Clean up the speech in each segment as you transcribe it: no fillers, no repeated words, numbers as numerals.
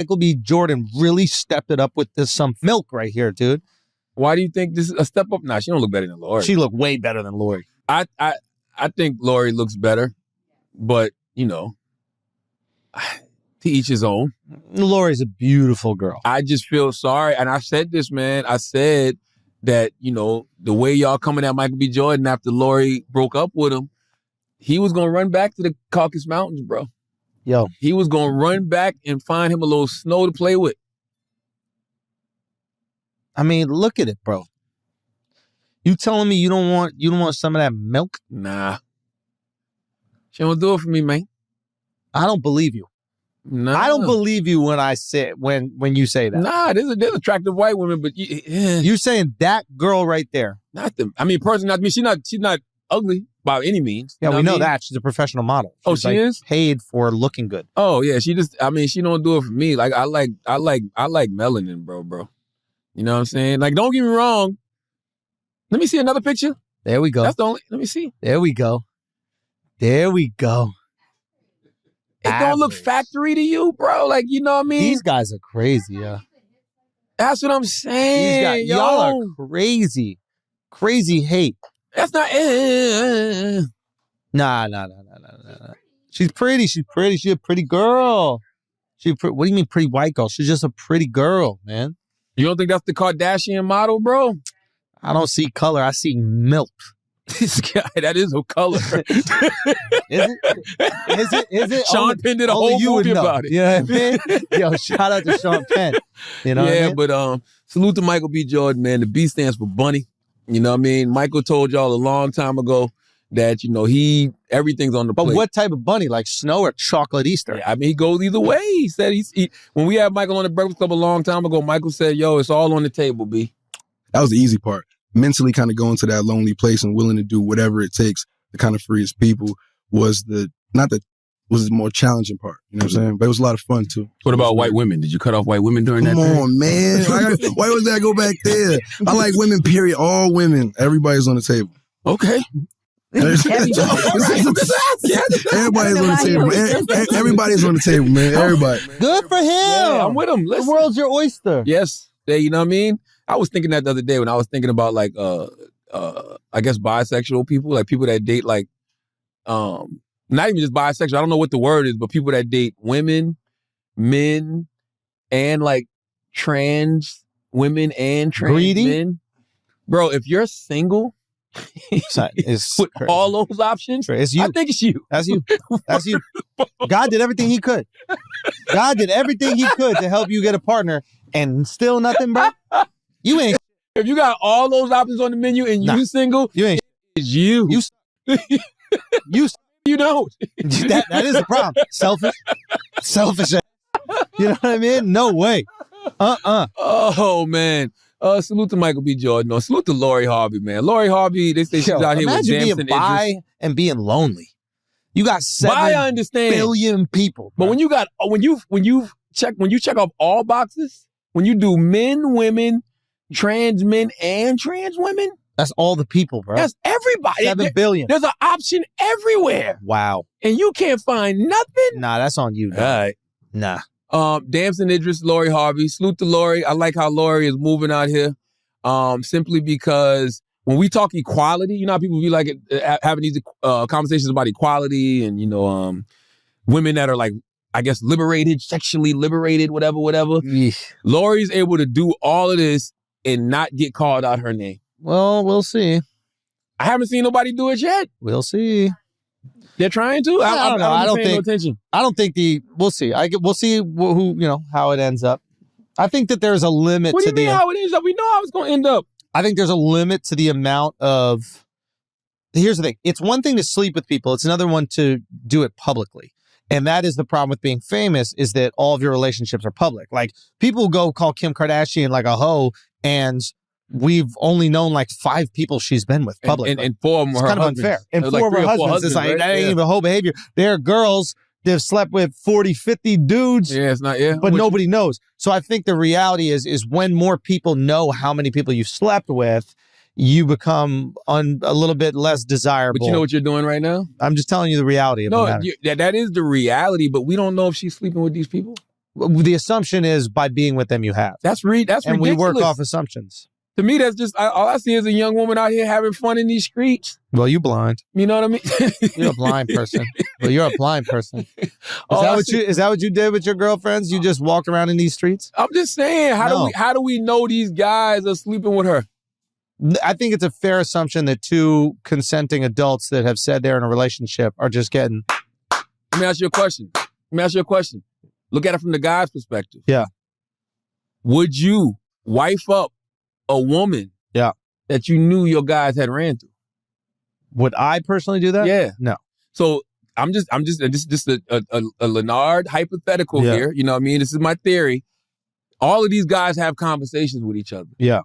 Michael B. Jordan really stepped it up with this some milk right here, dude. Why do you think this is a step up? Nah, she don't look better than Lori. She looked way better than Lori. I think Lori looks better, but, you know, to each his own. Lori's a beautiful girl. I just feel sorry. And I said this, man. I said that, you know, the way y'all coming at Michael B. Jordan after Lori broke up with him, he was going to run back to the Caucasus Mountains, bro. Yo. He was going to run back and find him a little snow to play with. I mean, look at it, bro. You telling me you don't want some of that milk? Nah. She don't do it for me, man. I don't believe you. Nah. I don't believe you when I say when you say that. Nah, there's attractive white women, but you're saying that girl right there. Personally, she's not ugly by any means. Yeah, we know that. She's a professional model. She's she is paid for looking good. Oh yeah, she don't do it for me. Like I like melanin, bro. You know what I'm saying? Like, don't get me wrong. Let me see another picture. There we go. That's the only. Let me see. There we go. It don't look factory to you, bro. Like, you know what I mean? These guys are crazy, yeah. That's what I'm saying. Y'all are crazy. Crazy hate. That's not Nah. She's pretty. She's a pretty girl. What do you mean pretty white girl? She's just a pretty girl, man. You don't think that's the Kardashian model, bro? I don't see color. I see milk. This guy, that is a color. Is it? Sean Penn did a whole movie about it. You know what I mean? Yo, shout out to Sean Penn. You know what I mean? But salute to Michael B. Jordan, man. The B stands for bunny. You know what I mean? Michael told y'all a long time ago that, you know, everything's on the plate. But what type of bunny? Like snow or chocolate Easter? Yeah, I mean, he goes either way. He said when we had Michael on the Breakfast Club a long time ago, Michael said, yo, it's all on the table, B. That was the easy part. Mentally kind of going to that lonely place and willing to do whatever it takes to kind of free his people was the more challenging part. You know what I'm saying? But it was a lot of fun too. What about white women? Did you cut off white women during that time? Come on, man. Why was that go back there? I like women, period. All women. Everybody's on the table. Okay. Everybody's on the table. Everybody's on the table, man. Everybody. Good for him. Yeah, I'm with him. Listen. The world's your oyster. Yes. You know what I mean? I was thinking that the other day when I was thinking about like I guess bisexual people, like people that date like not even just bisexual, I don't know what the word is, but people that date women, men, and like trans women and trans men. Bro, if you're single with all those options, it's you. I think it's you. That's you. That's you. God did everything he could. God did everything he could to help you get a partner and still nothing, bro. You ain't. If you got all those options on the menu and you single, you ain't. It's you. You don't. That is the problem. Selfish. You know what I mean? No way. Oh man. Salute to Michael B. Jordan. No, salute to Lori Harvey, man. Lori Harvey, they say she's out here with Damson Idris. And being lonely. You got 7 billion people. Bro. But when you check off all boxes, when you do men, women, trans men, and trans women, that's all the people, bro. That's everybody. 7 billion. There's an option everywhere. Wow. And you can't find nothing? Nah, that's on you. All right. Nah. Damson Idris, Lori Harvey. Salute to Lori. I like how Lori is moving out here. Simply because when we talk equality, you know how people be like having these conversations about equality and, you know, women that are like, I guess, liberated, sexually liberated, whatever. Yeesh. Lori's able to do all of this and not get called out her name. Well, we'll see. I haven't seen nobody do it yet. We'll see. They're trying to? I don't know. I don't think. No attention. I don't think we'll see. We'll see who, you know, how it ends up. I think that there's a limit to What do you mean how it ends up? We know how it's going to end up. I think there's a limit to the amount of. Here's the thing. It's one thing to sleep with people. It's another one to do it publicly. And that is the problem with being famous, is that all of your relationships are public. Like, people go call Kim Kardashian like a hoe, and we've only known like 5 people she's been with publicly. And 4 of them are her kind husbands. of unfair. And 4 like of her husbands, it's like, right? That ain't even hoe behavior. There are girls that have slept with 40, 50 dudes. Yeah, it's not, yeah. But nobody knows. So I think the reality is when more people know how many people you slept with, you become a little bit less desirable. But you know what you're doing right now? I'm just telling you the reality of the matter. That is the reality, but we don't know if she's sleeping with these people. The assumption is by being with them, you have. That's and ridiculous. we work off assumptions. To me, that's just, all I see is a young woman out here having fun in these streets. Well, you blind. You know what I mean? You're a blind person. Well, you're a blind person. Is that what you did with your girlfriends? You just walked around in these streets? I'm just saying, how do we know these guys are sleeping with her? I think it's a fair assumption that two consenting adults that have said they're in a relationship are just getting... Let me ask you a question. Look at it from the guy's perspective. Yeah. Would you wife up a woman that you knew your guys had ran through? Would I personally do that? Yeah. No. So I'm just a Leonard hypothetical here. You know what I mean? This is my theory. All of these guys have conversations with each other. Yeah.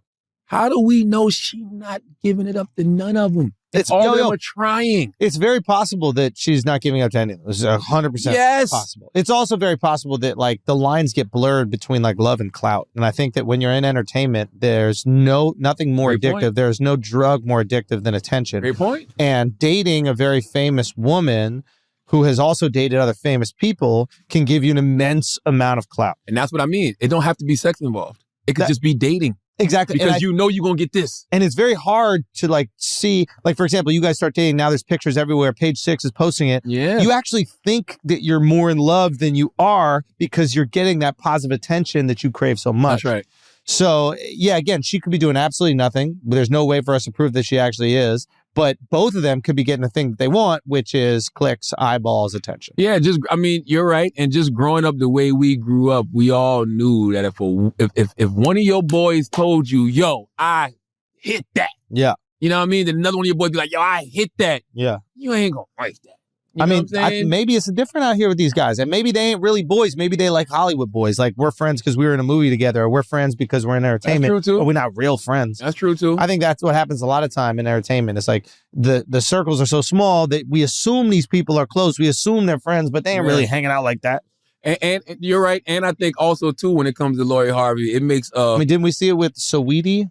How do we know she's not giving it up to none of them? All of them are trying. It's very possible that she's not giving up to any of them. It's 100% possible. It's also very possible that like the lines get blurred between like love and clout. And I think that when you're in entertainment, there's nothing more addictive. There's no drug more addictive than attention. Great point. And dating a very famous woman who has also dated other famous people can give you an immense amount of clout. And that's what I mean. It don't have to be sex involved. It could just be dating. Exactly. Because you know you're going to get this. And it's very hard to like see, like, for example, you guys start dating. Now there's pictures everywhere. Page 6 is posting it. Yeah. You actually think that you're more in love than you are because you're getting that positive attention that you crave so much. That's right. So, yeah, again, she could be doing absolutely nothing. There's no way for us to prove that she actually is. But both of them could be getting the thing that they want, which is clicks, eyeballs, attention. Yeah, you're right. And just growing up the way we grew up, we all knew that if one of your boys told you, yo, I hit that. Yeah. You know what I mean? Then another one of your boys be like, yo, I hit that. Yeah. You ain't going to like that. I mean, maybe it's different out here with these guys. And maybe they ain't really boys. Maybe they like Hollywood boys. Like, we're friends because we were in a movie together. Or we're friends because we're in entertainment. That's true, too. Or we're not real friends. That's true, too. I think that's what happens a lot of time in entertainment. It's like the circles are so small that we assume these people are close. We assume they're friends, but they ain't really hanging out like that. And you're right. And I think also, too, when it comes to Lori Harvey, it makes... I mean, didn't we see it with Saweetie?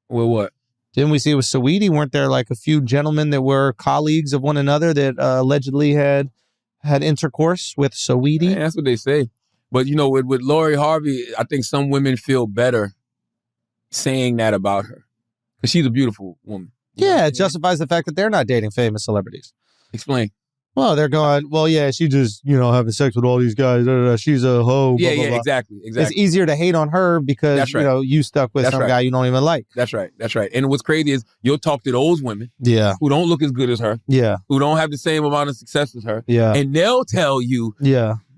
With what? Didn't we see it with Saweetie? Weren't there like a few gentlemen that were colleagues of one another that allegedly had intercourse with Saweetie? Yeah, that's what they say. But, you know, with Lori Harvey, I think some women feel better saying that about her. Because she's a beautiful woman. Yeah, it justifies the fact that they're not dating famous celebrities. Explain. Well, they're going, well, yeah, she just, having sex with all these guys. She's a hoe. Yeah, blah, blah, blah. Exactly. It's easier to hate on her because, you stuck with some guy you don't even like. That's right. And what's crazy is you'll talk to those women who don't look as good as her, who don't have the same amount of success as her, and they'll tell you,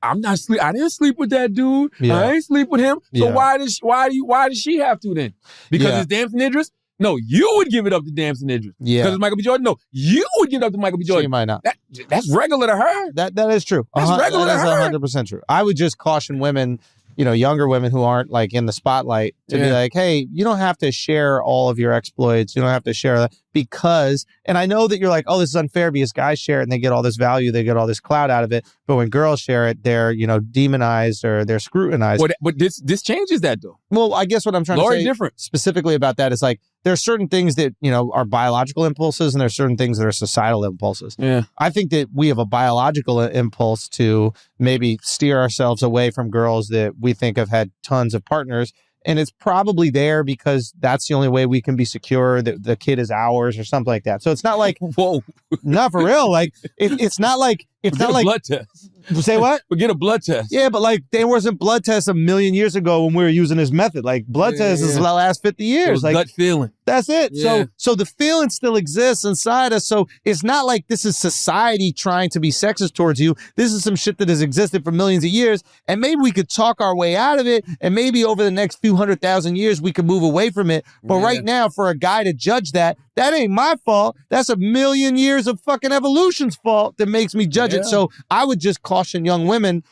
I didn't sleep with that dude. I ain't sleep with him. So why does she have to then? Because it's Damson Idris? No, you would give it up to Damson Idris. Yeah. Because it's Michael B. Jordan? No, you would give it up to Michael B. Jordan. She might not. That's regular to her. That is true. That's regular to her. That is 100% true. I would just caution women, younger women who aren't like in the spotlight to be like, hey, you don't have to share all of your exploits. You don't have to share that because, and I know that you're like, oh, this is unfair because guys share it and they get all this value. They get all this clout out of it. But when girls share it, they're, demonized or they're scrutinized. But this changes that though. Well, I guess what I'm trying to say different. Specifically about that is like, there are certain things that, are biological impulses and there are certain things that are societal impulses. Yeah. I think that we have a biological impulse to maybe steer ourselves away from girls that we think have had tons of partners. And it's probably there because that's the only way we can be secure that the kid is ours or something like that. So it's not like, whoa, not for real. Like it's not like blood test. Say what? Forget a blood test. Yeah, but like there wasn't blood tests a million years ago when we were using this method. Like blood tests is the last 50 years. It was like gut feeling. That's it. Yeah. So the feeling still exists inside us. So it's not like this is society trying to be sexist towards you. This is some shit that has existed for millions of years. And maybe we could talk our way out of it. And maybe over the next few 100,000 years, we could move away from it. But right now, for a guy to judge that ain't my fault. That's a million years of fucking evolution's fault that makes me judge it. So I would just caution young women,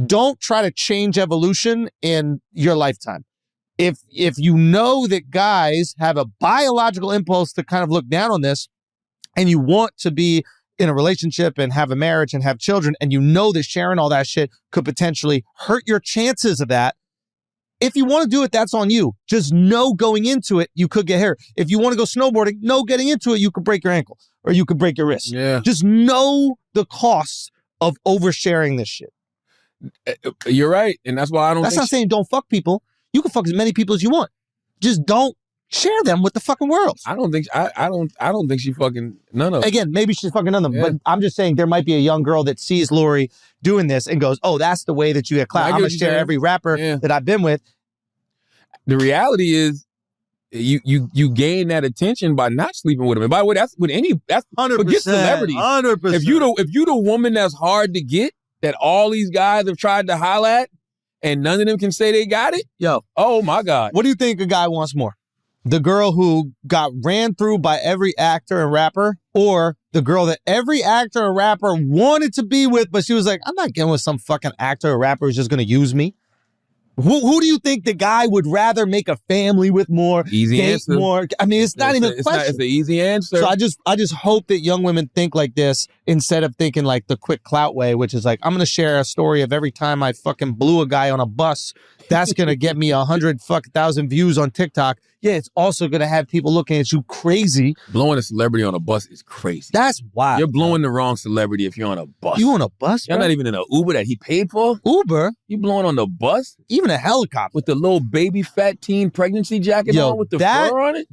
don't try to change evolution in your lifetime. If you know that guys have a biological impulse to kind of look down on this and you want to be in a relationship and have a marriage and have children and you know that sharing all that shit could potentially hurt your chances of that, if you want to do it, that's on you. Just know going into it, you could get hurt. If you want to go snowboarding, know getting into it, you could break your ankle or you could break your wrist. Yeah. Just know the costs of oversharing this shit. You're right, and that's why I don't. That's think not saying don't fuck people. You can fuck as many people as you want. Just don't share them with the fucking world. I don't think she fucking none of them. Again, maybe she's fucking none of them, Yeah. but I'm just saying there might be a young girl that sees Lori doing this and goes, "Oh, that's the way that you get clout. I get I'm gonna what you're share saying. every rapper Yeah. that I've been with." The reality is, you gain that attention by not sleeping with them. And by the way, that's with any. That's 100%. forget celebrities. 100%. If you the woman that's hard to get, that all these guys have tried to holler at, and none of them can say they got it. Yo, Oh my God. what do you think a guy wants more? The girl who got ran through by every actor and rapper, or the girl that every actor and rapper wanted to be with, but she was like, I'm not getting with some fucking actor or rapper who's just going to use me? Who do you think the guy would rather make a family with more? Easy date answer. more? I mean, it's not even a question. It's an easy answer. So I just hope that young women think like this instead of thinking like the quick clout way, which is like, I'm going to share a story of every time I fucking blew a guy on a bus. That's going to get me 100,000 views on TikTok. Yeah, it's also going to have people looking at you crazy. Blowing a celebrity on a bus is crazy. That's wild. You're blowing the wrong celebrity if you're on a bus. You on a bus, You're bro? not even in an Uber that he paid for. Uber, You blowing on the bus even a helicopter. with the little baby fat teen pregnancy jacket Yo, on with the that- fur on it?